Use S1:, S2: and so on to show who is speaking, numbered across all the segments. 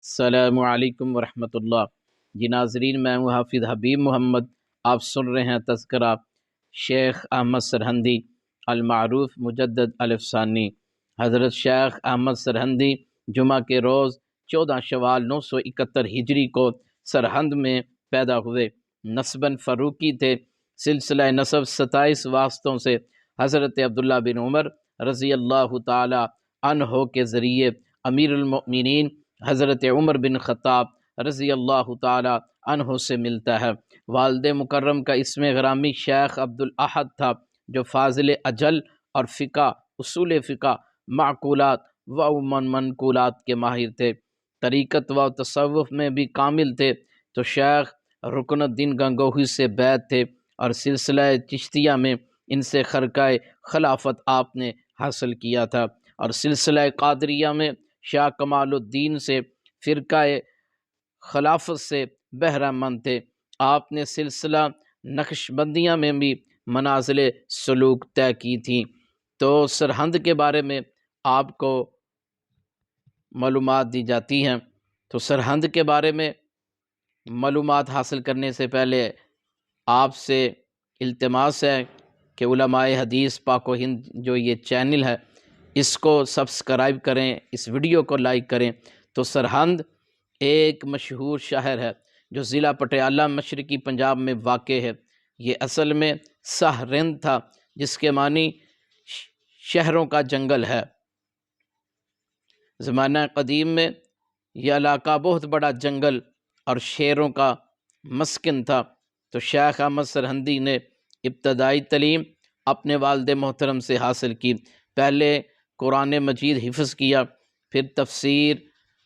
S1: السلام علیکم ورحمۃ اللہ۔ جی ناظرین، میں ہوں حافظ حبیب محمد۔ آپ سن رہے ہیں تذکرہ شیخ احمد سرہندی المعروف مجدد الف ثانی۔ حضرت شیخ احمد سرہندی جمعہ کے روز 14 شوال 971 ہجری کو سرہند میں پیدا ہوئے۔ نسباً فاروقی تھے۔ سلسلہ نسب 27 واسطوں سے حضرت عبداللہ بن عمر رضی اللہ تعالی عنہ کے ذریعے امیر المؤمنین حضرت عمر بن خطاب رضی اللہ تعالی عنہ سے ملتا ہے۔ والد مکرم کا اسم غرامی شیخ عبدالاحد تھا، جو فاضل اجل اور اصول فقہ، معقولات و منقولات کے ماہر تھے۔ طریقت و تصوف میں بھی کامل تھے۔ تو شیخ رکن الدین گنگوہی سے بیعت تھے اور سلسلہ چشتیہ میں ان سے خرقہ خلافت آپ نے حاصل کیا تھا، اور سلسلہ قادریہ میں شاہ کمال الدین سے فرقہ خلافت سے بہرہ مند تھے۔ آپ نے سلسلہ نقشبندیہ میں بھی منازل سلوک طے کی تھیں۔ تو سرہند کے بارے میں آپ کو معلومات دی جاتی ہیں۔ تو سرہند کے بارے میں معلومات حاصل کرنے سے پہلے آپ سے التماس ہے کہ علماء حدیث پاک و ہند جو یہ چینل ہے، اس کو سبسکرائب کریں، اس ویڈیو کو لائک کریں۔ تو سرہند ایک مشہور شہر ہے جو ضلع پٹیالہ مشرقی پنجاب میں واقع ہے۔ یہ اصل میں سہرند تھا، جس کے معنی شہروں کا جنگل ہے۔ زمانہ قدیم میں یہ علاقہ بہت بڑا جنگل اور شیروں کا مسکن تھا۔ تو شیخ احمد سرہندی نے ابتدائی تعلیم اپنے والد محترم سے حاصل کی۔ پہلے قرآن مجید حفظ کیا، پھر تفسیر،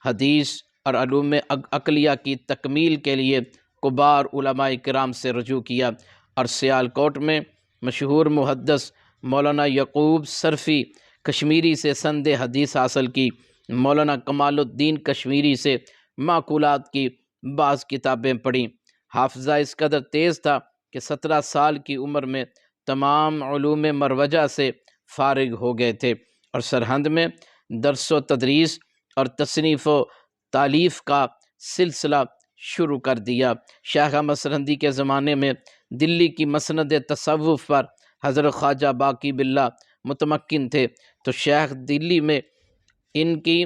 S1: حدیث اور علوم عقلیہ کی تکمیل کے لیے کبار علماء کرام سے رجوع کیا، اور سیالکوٹ میں مشہور محدث مولانا یعقوب صرفی کشمیری سے سند حدیث حاصل کی۔ مولانا کمال الدین کشمیری سے معقولات کی بعض کتابیں پڑھیں۔ حافظہ اس قدر تیز تھا کہ 17 سال کی عمر میں تمام علوم مروجہ سے فارغ ہو گئے تھے، اور سرہند میں درس و تدریس اور تصنیف و تالیف کا سلسلہ شروع کر دیا۔ شیخ احمد سرہندی کے زمانے میں دلی کی مسند تصوف پر حضرت خواجہ باقی باللہ متمکن تھے۔ تو شیخ دلی میں ان کی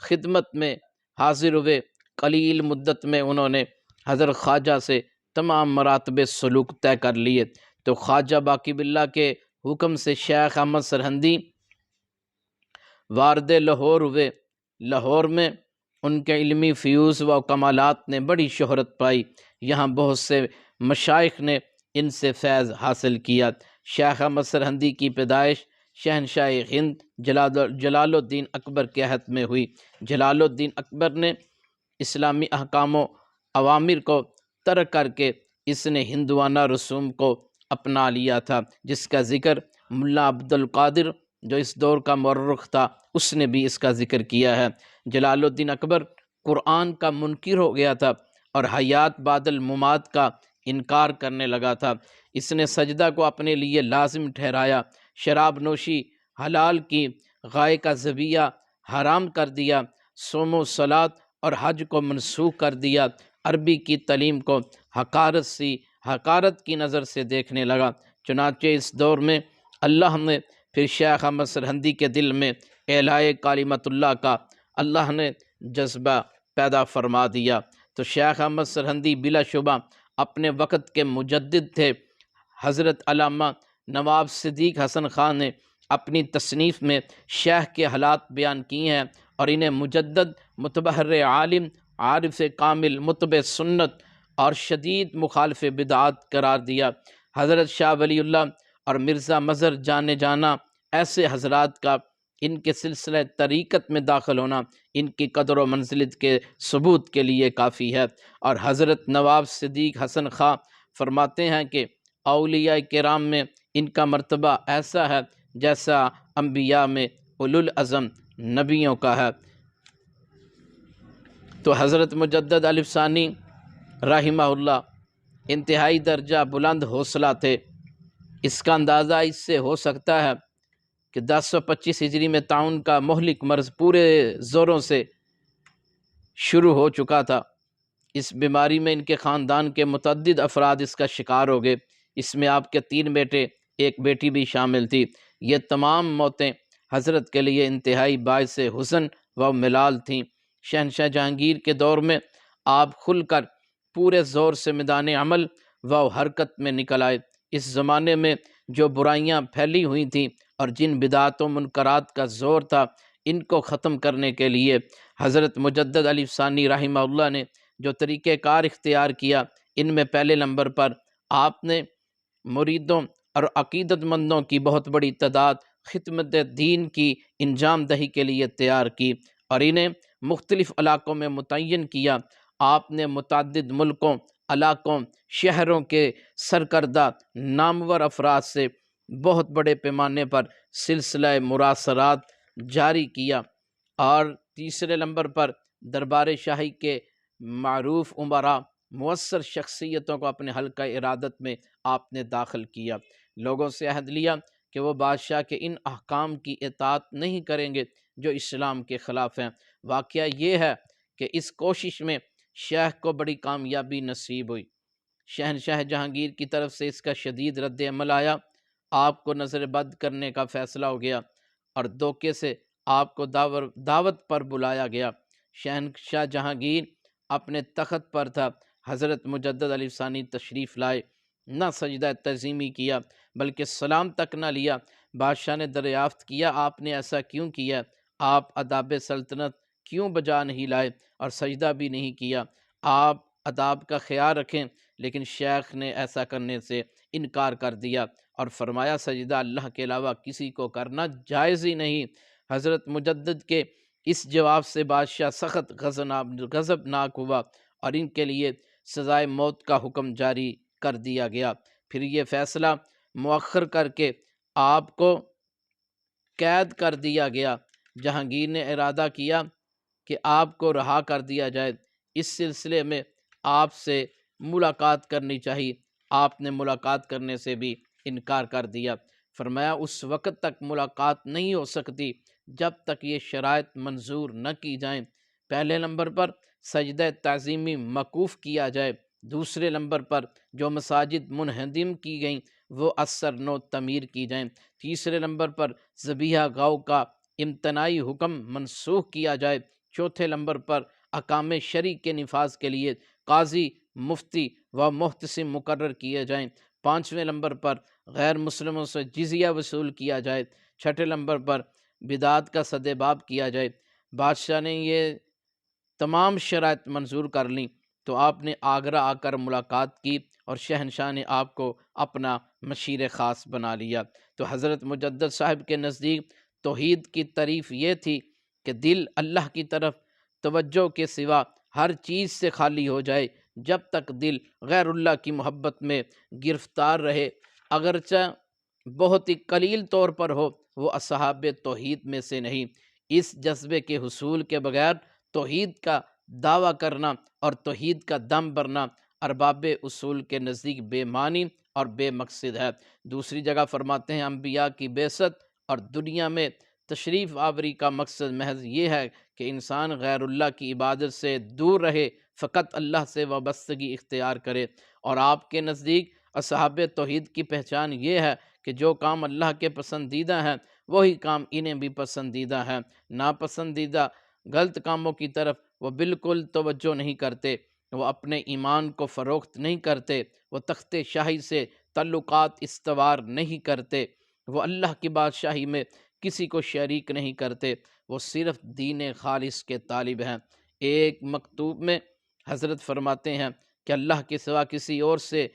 S1: خدمت میں حاضر ہوئے۔ قلیل مدت میں انہوں نے حضرت خواجہ سے تمام مراتب سلوک طے کر لیے۔ تو خواجہ باقی باللہ کے حکم سے شیخ احمد سرہندی وارد لاہور ہوئے۔ لاہور میں ان کے علمی فیوز و کمالات نے بڑی شہرت پائی۔ یہاں بہت سے مشائخ نے ان سے فیض حاصل کیا۔ شیخ احمد سرہندی کی پیدائش شہنشاہ ہند جلال الدین اکبر کے عہد میں ہوئی۔ جلال الدین اکبر نے اسلامی احکام و اوامر کو ترک کر کے اس نے ہندوانہ رسوم کو اپنا لیا تھا، جس کا ذکر ملا عبد القادر جو اس دور کا مورخ تھا، اس نے بھی اس کا ذکر کیا ہے۔ جلال الدین اکبر قرآن کا منکر ہو گیا تھا اور حیات بعد الممات کا انکار کرنے لگا تھا۔ اس نے سجدہ کو اپنے لیے لازم ٹھہرایا، شراب نوشی حلال کی، گائے کا ذبیحہ حرام کر دیا، صوم و صلاۃ اور حج کو منسوخ کر دیا، عربی کی تعلیم کو حقارت کی نظر سے دیکھنے لگا۔ چنانچہ اس دور میں اللہ نے پھر شیخ احمد سرہندی کے دل میں اعلاء کلمت اللہ کا اللہ نے جذبہ پیدا فرما دیا۔ تو شیخ احمد سرہندی بلا شبہ اپنے وقت کے مجدد تھے۔ حضرت علامہ نواب صدیق حسن خان نے اپنی تصنیف میں شیخ کے حالات بیان کیے ہیں اور انہیں مجدد، متبحر عالم، عارف کامل، متبع سنت اور شدید مخالف بدعات قرار دیا۔ حضرت شاہ ولی اللہ اور مرزا مظہر جانے جانا ایسے حضرات کا ان کے سلسلہ طریقت میں داخل ہونا ان کی قدر و منزلت کے ثبوت کے لیے کافی ہے۔ اور حضرت نواب صدیق حسن خان فرماتے ہیں کہ اولیاء کرام میں ان کا مرتبہ ایسا ہے جیسا انبیاء میں اولو العزم نبیوں کا ہے۔ تو حضرت مجدد الف ثانی رحمہ اللہ انتہائی درجہ بلند حوصلہ تھے۔ اس کا اندازہ اس سے ہو سکتا ہے کہ 1025 ہجری میں طاعون کا مہلک مرض پورے زوروں سے شروع ہو چکا تھا۔ اس بیماری میں ان کے خاندان کے متعدد افراد اس کا شکار ہو گئے، اس میں آپ کے 3 بیٹے، 1 بیٹی بھی شامل تھی۔ یہ تمام موتیں حضرت کے لیے انتہائی باعث حزن و ملال تھیں۔ شہنشاہ جہانگیر کے دور میں آپ کھل کر پورے زور سے میدان عمل و حرکت میں نکل آئے۔ اس زمانے میں جو برائیاں پھیلی ہوئی تھیں اور جن بدعات و منکرات کا زور تھا، ان کو ختم کرنے کے لیے حضرت مجدد علی ثانی رحمہ اللہ نے جو طریقہ کار اختیار کیا، ان میں پہلے نمبر پر آپ نے مریدوں اور عقیدت مندوں کی بہت بڑی تعداد خدمت دین کی انجام دہی کے لیے تیار کی اور انہیں مختلف علاقوں میں متعین کیا۔ آپ نے متعدد ملکوں، علاقوں، شہروں کے سرکردہ نامور افراد سے بہت بڑے پیمانے پر سلسلہ مراسلات جاری کیا، اور تیسرے نمبر پر دربار شاہی کے معروف امراء، مؤثر شخصیتوں کو اپنے حلقہ ارادت میں آپ نے داخل کیا۔ لوگوں سے عہد لیا کہ وہ بادشاہ کے ان احکام کی اطاعت نہیں کریں گے جو اسلام کے خلاف ہیں۔ واقعہ یہ ہے کہ اس کوشش میں شیخ کو بڑی کامیابی نصیب ہوئی۔ شہنشاہ جہانگیر کی طرف سے اس کا شدید رد عمل آیا۔ آپ کو نظر بد کرنے کا فیصلہ ہو گیا اور دھوکے سے آپ کو دعوت پر بلایا گیا۔ شہنشاہ جہانگیر اپنے تخت پر تھا، حضرت مجدد علی ثانی تشریف لائے، نہ سجدہ تعظیمی کیا بلکہ سلام تک نہ لیا۔ بادشاہ نے دریافت کیا آپ نے ایسا کیوں کیا؟ آپ آداب سلطنت کیوں بجا نہیں لائے اور سجدہ بھی نہیں کیا؟ آپ آداب کا خیال رکھیں۔ لیکن شیخ نے ایسا کرنے سے انکار کر دیا اور فرمایا سجدہ اللہ کے علاوہ کسی کو کرنا جائز ہی نہیں۔ حضرت مجدد کے اس جواب سے بادشاہ سخت غضبناک ہوا اور ان کے لیے سزائے موت کا حکم جاری کر دیا گیا۔ پھر یہ فیصلہ مؤخر کر کے آپ کو قید کر دیا گیا۔ جہانگیر نے ارادہ کیا کہ آپ کو رہا کر دیا جائے۔ اس سلسلے میں آپ سے ملاقات کرنی چاہیے، آپ نے ملاقات کرنے سے بھی انکار کر دیا۔ فرمایا اس وقت تک ملاقات نہیں ہو سکتی جب تک یہ شرائط منظور نہ کی جائیں۔ پہلے نمبر پر سجدہ تعظیمی موقوف کیا جائے، دوسرے نمبر پر جو مساجد منہدم کی گئیں وہ اثر نو تعمیر کی جائیں، تیسرے نمبر پر ذبیحہ گاؤ کا امتناعی حکم منسوخ کیا جائے، چوتھے نمبر پر احکام شرعی کے نفاذ کے لیے قاضی، مفتی و محتسب مقرر کیے جائیں، پانچویں نمبر پر غیر مسلموں سے جزیہ وصول کیا جائے، چھٹے نمبر پر بدعات کا سدباب کیا جائے۔ بادشاہ نے یہ تمام شرائط منظور کر لیں تو آپ نے آگرہ آ کر ملاقات کی اور شہنشاہ نے آپ کو اپنا مشیر خاص بنا لیا۔ تو حضرت مجدد صاحب کے نزدیک توحید کی تعریف یہ تھی کہ دل اللہ کی طرف توجہ کے سوا ہر چیز سے خالی ہو جائے۔ جب تک دل غیر اللہ کی محبت میں گرفتار رہے، اگرچہ بہت ہی قلیل طور پر ہو، وہ اصحاب توحید میں سے نہیں۔ اس جذبے کے حصول کے بغیر توحید کا دعویٰ کرنا اور توحید کا دم بھرنا ارباب اصول کے نزدیک بے معنی اور بے مقصد ہے۔ دوسری جگہ فرماتے ہیں انبیاء کی بعثت اور دنیا میں تشریف آوری کا مقصد محض یہ ہے کہ انسان غیر اللہ کی عبادت سے دور رہے، فقط اللہ سے وابستگی اختیار کرے۔ اور آپ کے نزدیک اصحاب توحید کی پہچان یہ ہے کہ جو کام اللہ کے پسندیدہ ہیں وہی کام انہیں بھی پسندیدہ ہیں، ناپسندیدہ غلط کاموں کی طرف وہ بالکل توجہ نہیں کرتے، وہ اپنے ایمان کو فروخت نہیں کرتے، وہ تخت شاہی سے تعلقات استوار نہیں کرتے، وہ اللہ کی بادشاہی میں کسی کو شریک نہیں کرتے، وہ صرف دین خالص کے طالب ہیں۔ ایک مکتوب میں حضرت فرماتے ہیں کہ اللہ کے سوا کسی اور سے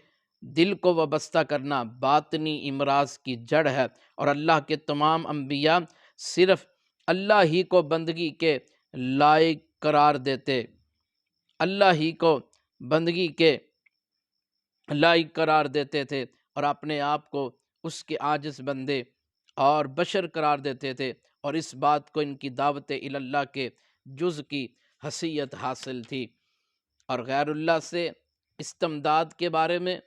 S1: دل کو وابستہ کرنا باطنی امراض کی جڑ ہے، اور اللہ کے تمام انبیاء صرف اللہ ہی کو بندگی کے لائق قرار دیتے، اللہ ہی کو بندگی کے لائق قرار دیتے تھے اور اپنے آپ کو اس کے عاجز بندے اور بشر قرار دیتے تھے، اور اس بات کو ان کی دعوت اللہ کے جز کی حیثیت حاصل تھی۔ اور غیر اللہ سے استمداد کے بارے میں،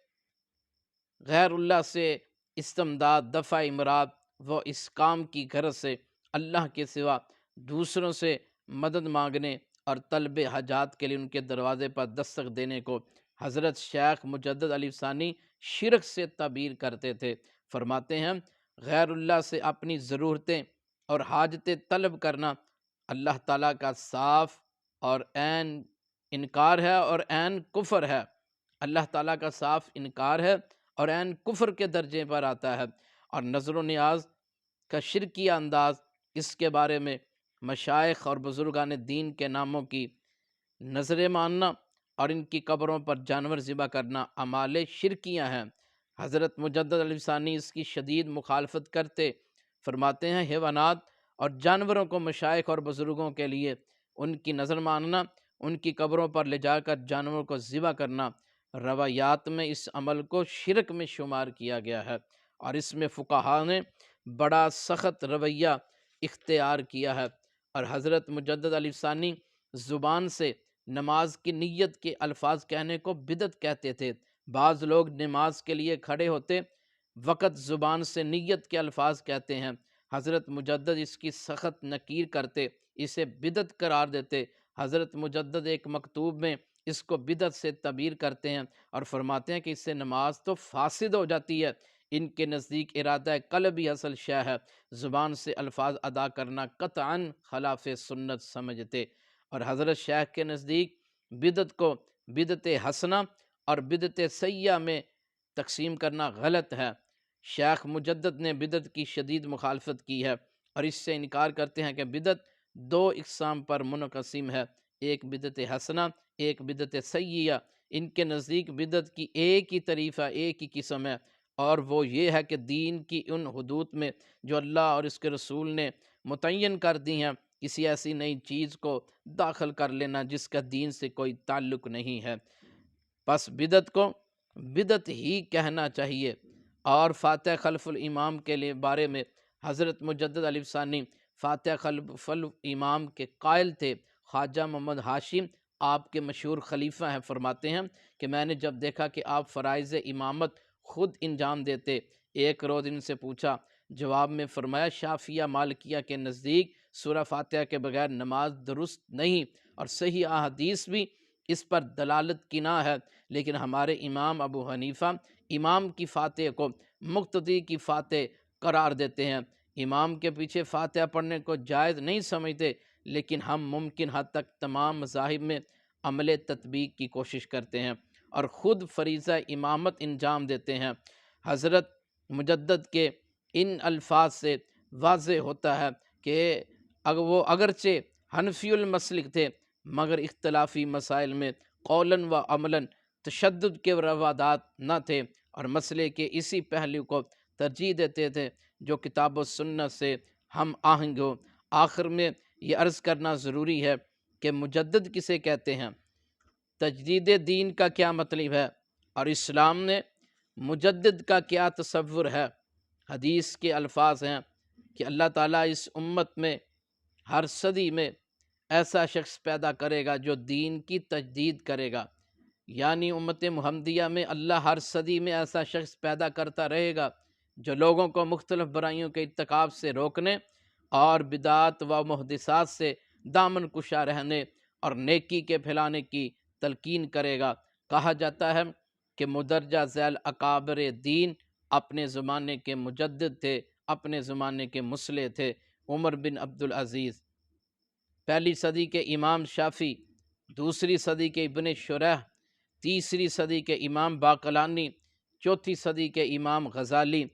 S1: غیر اللہ سے استمداد دفع مراد وہ اس کام کی غرض سے اللہ کے سوا دوسروں سے مدد مانگنے اور طلب حاجات کے لیے ان کے دروازے پر دستک دینے کو حضرت شیخ مجدد علی ثانی شرک سے تعبیر کرتے تھے۔ فرماتے ہیں غیر اللہ سے اپنی ضرورتیں اور حاجتیں طلب کرنا اللہ تعالیٰ کا صاف اور عین انکار ہے اور عین کفر ہے۔ اللہ تعالیٰ کا صاف انکار ہے اور عین کفر کے درجے پر آتا ہے۔ اور نظر و نیاز کا شرکیہ انداز، اس کے بارے میں مشائخ اور بزرگان دین کے ناموں کی نظریں ماننا اور ان کی قبروں پر جانور ذبح کرنا اعمال شرکیہ ہیں۔ حضرت مجدد علی ثانی اس کی شدید مخالفت کرتے، فرماتے ہیں حیوانات اور جانوروں کو مشائخ اور بزرگوں کے لیے ان کی نظر ماننا، ان کی قبروں پر لے جا کر جانوروں کو ذبح کرنا، روایات میں اس عمل کو شرک میں شمار کیا گیا ہے، اور اس میں فقہاء نے بڑا سخت رویہ اختیار کیا ہے۔ اور حضرت مجدد علی ثانی زبان سے نماز کی نیت کے الفاظ کہنے کو بدعت کہتے تھے۔ بعض لوگ نماز کے لیے کھڑے ہوتے وقت زبان سے نیت کے الفاظ کہتے ہیں، حضرت مجدد اس کی سخت نکیر کرتے، اسے بدعت قرار دیتے۔ حضرت مجدد ایک مکتوب میں اس کو بدعت سے تعبیر کرتے ہیں اور فرماتے ہیں کہ اس سے نماز تو فاسد ہو جاتی ہے۔ ان کے نزدیک ارادہ قلب ہی اصل شے ہے، زبان سے الفاظ ادا کرنا قطعاً خلاف سنت سمجھتے۔ اور حضرت شیخ کے نزدیک بدعت کو بدعت حسنہ اور بدعت سیئہ میں تقسیم کرنا غلط ہے۔ شیخ مجدد نے بدعت کی شدید مخالفت کی ہے اور اس سے انکار کرتے ہیں کہ بدعت دو اقسام پر منقسم ہے، ایک بدعت حسنہ، ایک بدعت سیئہ۔ ان کے نزدیک بدعت کی ایک ہی طریقہ، ایک ہی قسم ہے، اور وہ یہ ہے کہ دین کی ان حدود میں جو اللہ اور اس کے رسول نے متعین کر دی ہیں، کسی ایسی نئی چیز کو داخل کر لینا جس کا دین سے کوئی تعلق نہیں ہے۔ پس بدعت کو بدعت ہی کہنا چاہیے۔ اور فاتح خلف الامام کے لیے بارے میں حضرت مجدد علی ثانی فاتح خلف الامام کے قائل تھے۔ خواجہ محمد ہاشم آپ کے مشہور خلیفہ ہیں، فرماتے ہیں کہ میں نے جب دیکھا کہ آپ فرائض امامت خود انجام دیتے، ایک روز ان سے پوچھا، جواب میں فرمایا شافعیہ مالکیہ کے نزدیک سورہ فاتحہ کے بغیر نماز درست نہیں، اور صحیح احادیث بھی اس پر دلالت کی نہ ہے، لیکن ہمارے امام ابو حنیفہ امام کی فاتحہ کو مقتدی کی فاتحہ قرار دیتے ہیں، امام کے پیچھے فاتحہ پڑھنے کو جائز نہیں سمجھتے، لیکن ہم ممکن حد تک تمام مذاہب میں عمل تطبیق کی کوشش کرتے ہیں اور خود فریضہ امامت انجام دیتے ہیں۔ حضرت مجدد کے ان الفاظ سے واضح ہوتا ہے کہ وہ اگرچہ حنفی المسلک تھے، مگر اختلافی مسائل میں قولاً و عملاً تشدد کے روادات نہ تھے، اور مسئلے کے اسی پہلو کو ترجیح دیتے تھے جو کتاب و سنت سے ہم آہنگ ہو۔ آخر میں یہ عرض کرنا ضروری ہے کہ مجدد کسے کہتے ہیں، تجدید دین کا کیا مطلب ہے، اور اسلام نے مجدد کا کیا تصور ہے۔ حدیث کے الفاظ ہیں کہ اللہ تعالیٰ اس امت میں ہر صدی میں ایسا شخص پیدا کرے گا جو دین کی تجدید کرے گا، یعنی امت محمدیہ میں اللہ ہر صدی میں ایسا شخص پیدا کرتا رہے گا جو لوگوں کو مختلف برائیوں کے ارتکاب سے روکنے اور بدعات و محدثات سے دامن کشا رہنے اور نیکی کے پھیلانے کی تلقین کرے گا۔ کہا جاتا ہے کہ مدرجہ ذیل اکابر دین اپنے زمانے کے مجدد تھے، اپنے زمانے کے مصلح تھے۔ عمر بن عبدالعزیز، پہلی صدی کے امام شافعی، دوسری صدی کے ابن شریح، تیسری صدی کے امام باقلانی، چوتھی صدی کے امام غزالی،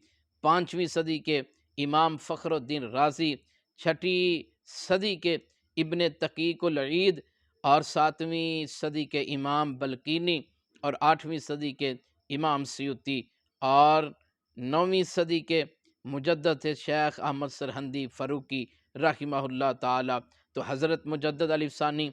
S1: پانچویں صدی کے امام فخر الدین رازی، چھٹی صدی کے ابن تقیق العید، اور ساتویں صدی کے امام بلقینی، اور آٹھویں صدی کے امام سیوطی، اور نویں صدی کے مجدد تھے شیخ احمد سرہندی فاروقی رحمہ اللہ تعالی۔ تو حضرت مجدد علی ثانی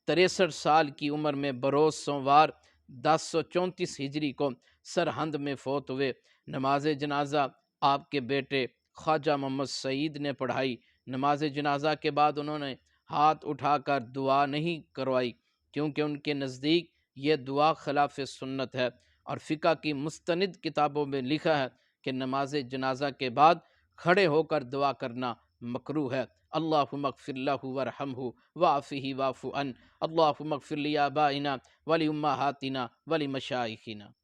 S1: 63 سال کی عمر میں بروز سوموار 1034 ہجری کو سرہند میں فوت ہوئے۔ نماز جنازہ آپ کے بیٹے خواجہ محمد سعید نے پڑھائی۔ نماز جنازہ کے بعد انہوں نے ہاتھ اٹھا کر دعا نہیں کروائی، کیونکہ ان کے نزدیک یہ دعا خلاف سنت ہے، اور فقہ کی مستند کتابوں میں لکھا ہے کہ نماز جنازہ کے بعد کھڑے ہو کر دعا کرنا مکروہ ہے۔ اللہم اغفر لہ ورحمہ وعافہ واعف عنہ، اللہم اغفر لآبائنا ولأمہاتنا ولمشائخنا۔